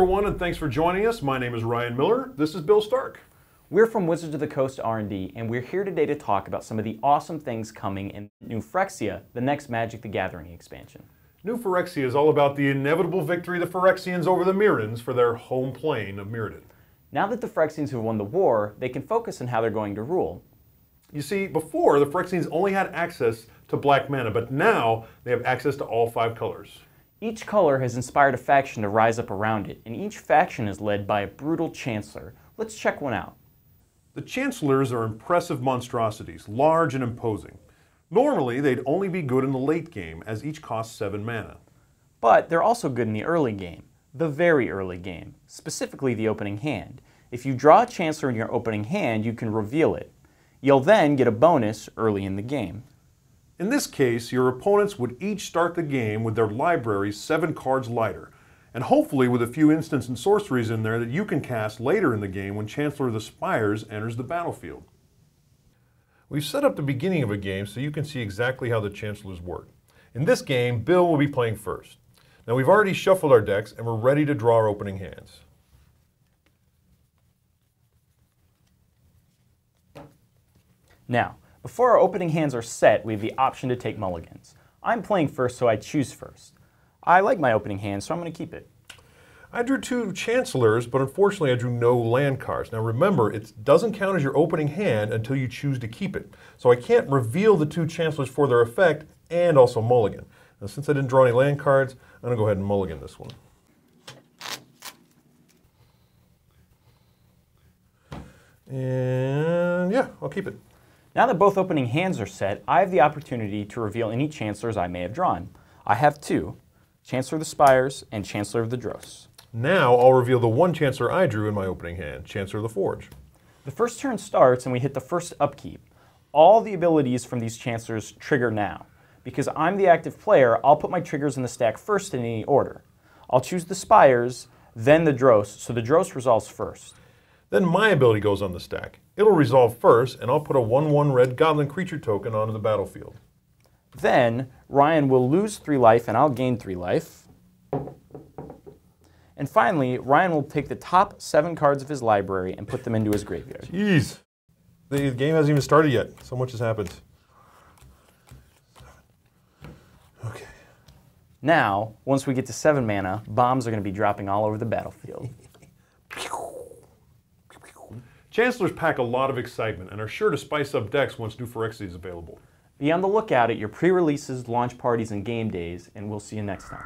everyone, and thanks for joining us. My name is Ryan Miller. This is Bill Stark. We're from Wizards of the Coast R&D, and we're here today to talk about some of the awesome things coming in New Phyrexia, the next Magic the Gathering expansion. New Phyrexia is all about the inevitable victory of the Phyrexians over the Mirrodins for their home plane of Mirrodin. Now that the Phyrexians have won the war, they can focus on how they're going to rule. You see, before, the Phyrexians only had access to black mana, but now they have access to all 5 colors. Each color has inspired a faction to rise up around it, and each faction is led by a brutal Chancellor. Let's check one out. The Chancellors are impressive monstrosities, large and imposing. Normally, they'd only be good in the late game, as each costs 7 mana. But they're also good in the early game, the very early game, specifically the opening hand. If you draw a Chancellor in your opening hand, you can reveal it. You'll then get a bonus early in the game. In this case, your opponents would each start the game with their libraries 7 cards lighter, and hopefully with a few instants and sorceries in there that you can cast later in the game when Chancellor of the Spires enters the battlefield. We've set up the beginning of a game so you can see exactly how the Chancellors work. In this game, Bill will be playing first. Now we've already shuffled our decks and we're ready to draw our opening hands. Now, before our opening hands are set, we have the option to take mulligans. I'm playing first, so I choose first. I like my opening hand, so I'm going to keep it. I drew 2 Chancellors, but unfortunately I drew no land cards. Now remember, it doesn't count as your opening hand until you choose to keep it. So I can't reveal the 2 Chancellors for their effect and also mulligan. Now since I didn't draw any land cards, I'm going to go ahead and mulligan this one. And yeah, I'll keep it. Now that both opening hands are set, I have the opportunity to reveal any Chancellors I may have drawn. I have 2, Chancellor of the Spires and Chancellor of the Dross. Now I'll reveal the 1 Chancellor I drew in my opening hand, Chancellor of the Forge. The first turn starts and we hit the first upkeep. All the abilities from these Chancellors trigger now. Because I'm the active player, I'll put my triggers in the stack first in any order. I'll choose the Spires, then the Dross, so the Dross resolves first. Then my ability goes on the stack. It'll resolve first, and I'll put a 1/1 red goblin creature token onto the battlefield. Then Ryan will lose 3 life and I'll gain 3 life. And finally, Ryan will take the top 7 cards of his library and put them into his graveyard. Jeez. The game hasn't even started yet. So much has happened. Okay. Now, once we get to 7 mana, bombs are going to be dropping all over the battlefield. Chancellors pack a lot of excitement and are sure to spice up decks once New Phyrexia is available. Be on the lookout at your pre-releases, launch parties, and game days, and we'll see you next time.